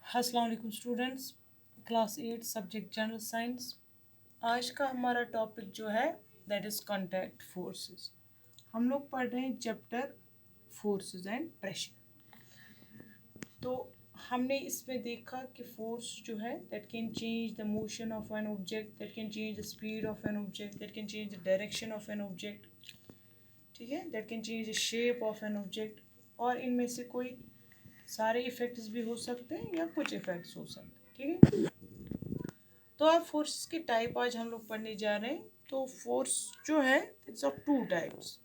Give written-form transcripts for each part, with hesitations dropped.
अस्सलाम वालेकुम students, class 8 subject general science. आज का हमारा टॉपिक जो है दैट इज़ कांटेक्ट फोर्सेस। हम लोग पढ़ रहे हैं चैप्टर फोर्सेस एंड प्रेशर। तो हमने इसमें देखा कि फोर्स जो है that can change the motion of an object, that can change the speed of an object, that can change the direction of an object, ठीक है, that can change the shape of an object. और इनमें से कोई सारे effects भी हो सकते हैं या कुछ इफ़ेक्ट्स हो सकते हैं, ठीक है। तो अब फोर्स की टाइप आज हम लोग पढ़ने जा रहे हैं। तो फोर्स जो है इट्स ऑफ टू टाइप्स,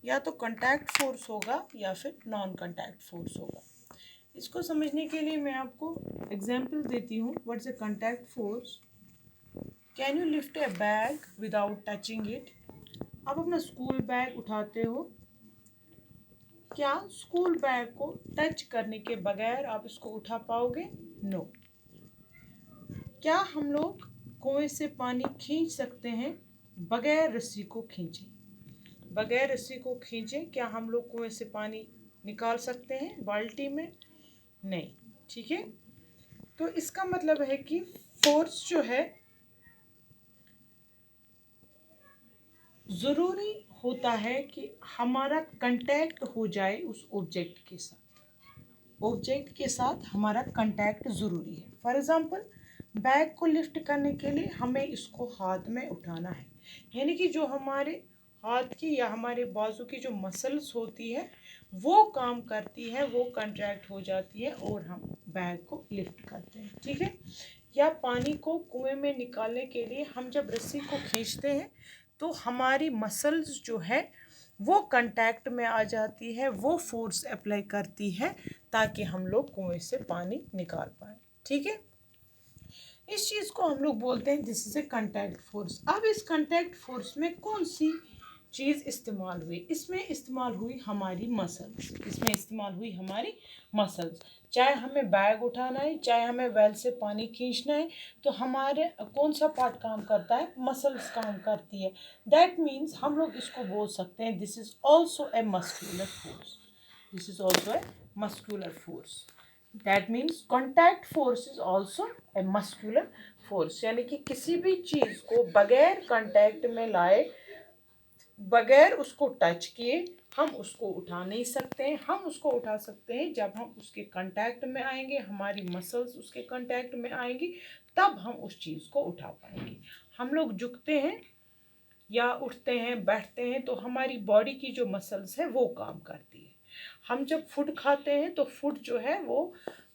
या तो कांटेक्ट फोर्स होगा या फिर नॉन कांटेक्ट फोर्स होगा। इसको समझने के लिए मैं आपको एग्जांपल देती हूँ। What's a contact force? Can you lift A bag without touching it? आप अपना स्कूल बैग उठाते हो, क्या स्कूल बैग को टच करने के बगैर आप इसको उठा पाओगे? नो। क्या हम लोग कुएं से पानी खींच सकते हैं बगैर रस्सी को खींचे? बगैर रस्सी को खींचे क्या हम लोग कुएं से पानी निकाल सकते हैं बाल्टी में? नहीं, ठीक है। तो इसका मतलब है कि फोर्स जो है ज़रूरी होता है कि हमारा कांटेक्ट हो जाए उस ऑब्जेक्ट के साथ। ऑब्जेक्ट के साथ हमारा कांटेक्ट ज़रूरी है। फॉर एग्ज़ाम्पल, बैग को लिफ्ट करने के लिए हमें इसको हाथ में उठाना है, यानी कि जो हमारे हाथ की या हमारे बाजू की जो मसल्स होती है वो काम करती है, वो कंट्रैक्ट हो जाती है और हम बैग को लिफ्ट करते हैं, ठीक है। या पानी को कुएं में निकालने के लिए हम जब रस्सी को खींचते हैं तो हमारी मसल्स जो है वो कांटेक्ट में आ जाती है, वो फोर्स अप्लाई करती है ताकि हम लोग कुएं से पानी निकाल पाए, ठीक है। इस चीज़ को हम लोग बोलते हैं this is A contact force. अब इस कांटेक्ट फोर्स में कौन सी चीज़ इस्तेमाल हुई? इसमें इस्तेमाल हुई हमारी मसल्स, इसमें इस्तेमाल हुई हमारी मसल्स। चाहे हमें बैग उठाना है, चाहे हमें वेल से पानी खींचना है, तो हमारे कौन सा पार्ट काम करता है? मसल्स काम करती है। दैट मीन्स हम लोग इसको बोल सकते हैं this is also a muscular force, this is also a muscular force. That means contact force is also a muscular force, यानी कि किसी भी चीज़ को बगैर कांटेक्ट में लाए, बगैर उसको टच किए हम उसको उठा नहीं सकते हैं। हम उसको उठा सकते हैं जब हम उसके कांटेक्ट में आएंगे, हमारी मसल्स उसके कांटेक्ट में आएंगी, तब हम उस चीज़ को उठा पाएंगे। हम लोग झुकते हैं या उठते हैं, बैठते हैं, तो हमारी बॉडी की जो मसल्स है वो काम करती है। हम जब फूड खाते हैं तो फूड जो है वो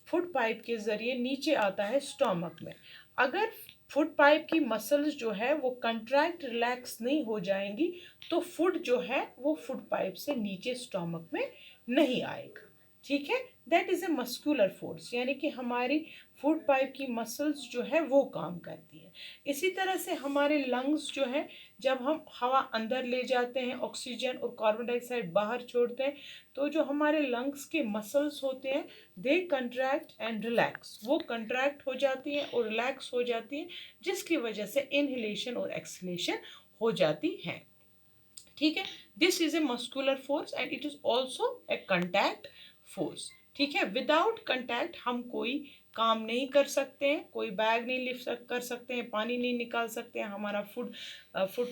फूड पाइप के ज़रिए नीचे आता है स्टमक में। अगर फूड पाइप की मसल्स जो है वो कंट्रैक्ट रिलैक्स नहीं हो जाएंगी तो फूड जो है वो फूड पाइप से नीचे स्टमक में नहीं आएगा, ठीक है। That is a muscular force, यानी कि हमारी फूड पाइप की मसल्स जो है वो काम करती है। इसी तरह से हमारे लंग्स जो है, जब हम हवा अंदर ले जाते हैं, ऑक्सीजन और कार्बन डाइऑक्साइड बाहर छोड़ते हैं, तो जो हमारे लंग्स के मसल्स होते हैं दे कंट्रैक्ट एंड रिलैक्स, वो कंट्रैक्ट हो जाती हैं और रिलैक्स हो जाती हैं, जिसकी वजह से इनहेलेशन और एक्सहेलेशन हो जाती है, ठीक है। This is a muscular force and it is also a contact force, ठीक है। विदाउट कंटैक्ट हम कोई काम नहीं कर सकते हैं, कोई बैग नहीं लिफ्ट कर सकते हैं, पानी नहीं निकाल सकते हैं, हमारा फूड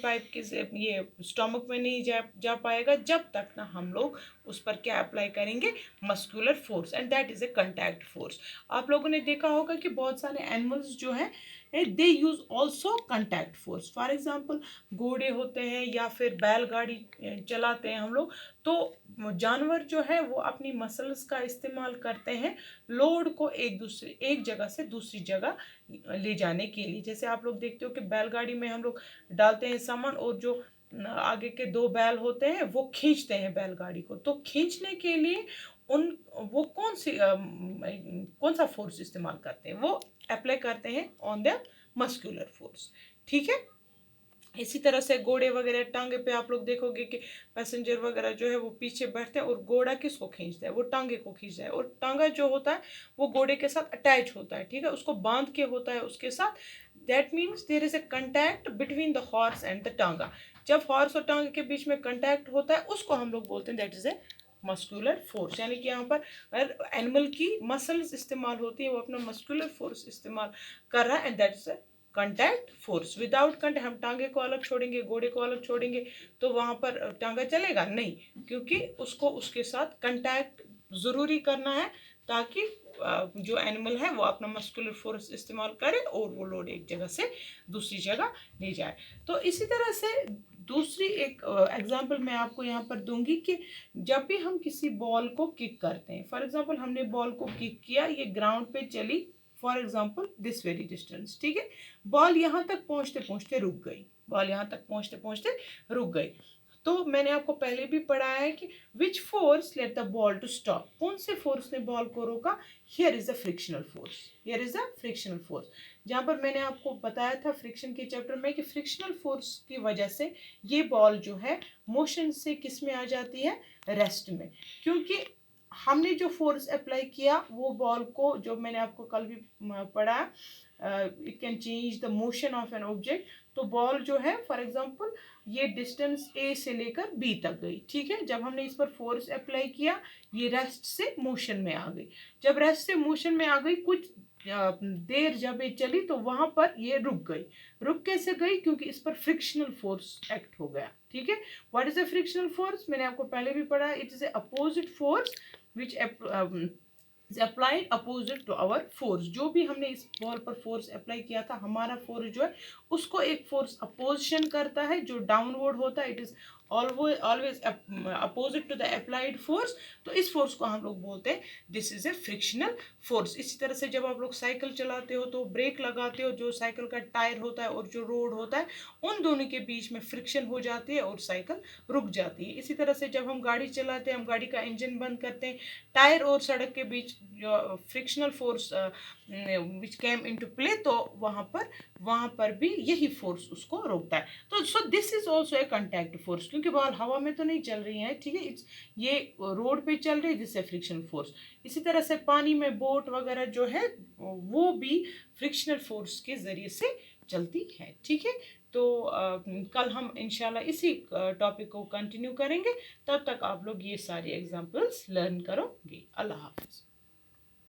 पाइप के ये स्टमक में नहीं जा पाएगा जब तक ना हम लोग उस पर क्या अप्लाई करेंगे? Muscular force, and that is a contact force. आप लोगों ने देखा होगा कि बहुत सारे एनिमल्स जो हैं they use also contact force. For example, घोड़े होते हैं या फिर बैलगाड़ी चलाते हैं हम लोग, तो जानवर जो है वो अपनी मसल्स का इस्तेमाल करते हैं लोड को एक जगह से दूसरी जगह ले जाने के लिए। जैसे आप लोग देखते हो कि बैलगाड़ी में हम लोग डालते हैं सामान और जो आगे के दो बैल होते हैं वो खींचते हैं बैलगाड़ी को, तो खींचने के लिए उन वो कौन सा फोर्स इस्तेमाल करते हैं? वो अप्लाई करते हैं ऑन द मस्कुलर फोर्स, ठीक है। इसी तरह से घोड़े वगैरह टांगे पे आप लोग देखोगे कि पैसेंजर वगैरह जो है वो पीछे बैठते हैं और घोड़ा किसको खींचता है? वो टांगे को खींचता है, और टांगा जो होता है वो घोड़े के साथ अटैच होता है, ठीक है, उसको बांध के होता है उसके साथ। That means there is a contact between the horse and the tanga. जब हॉर्स और टांगे के बीच में कंटैक्ट होता है उसको हम लोग बोलते हैं that is a muscular force, यानी कि यहाँ पर एनिमल की मसल्स इस्तेमाल होती है, वो अपना मस्कुलर फोर्स इस्तेमाल कर रहा है, and that is contact force. Without contact, हम टांगे को अलग छोड़ेंगे, घोड़े को अलग छोड़ेंगे तो वहाँ पर टांगा चलेगा नहीं, क्योंकि उसको उसके साथ कंटैक्ट ज़रूरी करना है ताकि जो एनिमल है वो अपना मस्कुलर फोर्स इस्तेमाल करे और वो लोड एक जगह से दूसरी जगह ले जाए। तो इसी तरह से दूसरी एक एग्जांपल मैं आपको यहाँ पर दूंगी कि जब भी हम किसी बॉल को किक करते हैं, फॉर एग्जांपल हमने बॉल को किक किया, ये ग्राउंड पे चली for example this very distance, ठीक है, बॉल यहाँ तक पहुँचते पहुँचते रुक गई, बॉल यहाँ तक पहुँचते पहुँचते रुक गई। तो मैंने आपको पहले भी पढ़ाया है कि which force let the ball to stop, कौन से फोर्स ने बॉल को रोका, here is a frictional force, here is a frictional force. जहाँ पर मैंने आपको बताया था फ्रिक्शन के चैप्टर में कि फ्रिक्शनल फोर्स की वजह से ये बॉल जो है मोशन से किस में आ जाती है, रेस्ट में, क्योंकि हमने जो फोर्स अप्लाई किया वो बॉल को, जो मैंने आपको कल भी पढ़ा, it can change the motion of an object. तो बॉल जो है फॉर एग्जांपल ये डिस्टेंस ए से लेकर बी तक गई, ठीक है, जब हमने इस पर फोर्स अप्लाई किया ये रेस्ट से मोशन में आ गई, जब रेस्ट से मोशन में आ गई कुछ देर जब ये चली तो वहां पर ये रुक गई। रुक कैसे गई, क्योंकि इस पर फ्रिक्शनल फोर्स एक्ट हो गया, ठीक है। What is a frictional force, मैंने आपको पहले भी पढ़ा, it is opposite force which applied opposite to our force. जो भी हमने इस बॉल पर फोर्स अप्लाई किया था, हमारा फोर्स जो है उसको एक फोर्स अपोजिशन करता है जो डाउनवर्ड होता है, it is always opposite to the applied force. तो इस फोर्स को हम लोग बोलते हैं this is a frictional force. इसी तरह से जब आप लोग साइकिल चलाते हो तो ब्रेक लगाते हो, जो साइकिल का टायर होता है और जो रोड होता है उन दोनों के बीच में फ्रिक्शन हो जाती है और साइकिल रुक जाती है। इसी तरह से जब हम गाड़ी चलाते हैं, हम गाड़ी का इंजन बंद करते हैं, टायर और सड़क के बीच जो frictional force which came into play, तो वहाँ पर भी यही फोर्स उसको रोकता है। तो so this is also a contact force, क्योंकि बॉल हवा में तो नहीं चल रही है, ठीक है, ये रोड पे चल रही है, जिससे फ्रिक्शन फोर्स। इसी तरह से पानी में बोट वगैरह जो है वो भी फ्रिक्शनल फोर्स के जरिए से चलती है, ठीक है। तो कल हम इंशाल्लाह इसी टॉपिक को कंटिन्यू करेंगे, तब तक आप लोग ये सारी एग्जांपल्स लर्न करोगे। अल्लाह हाफिज़।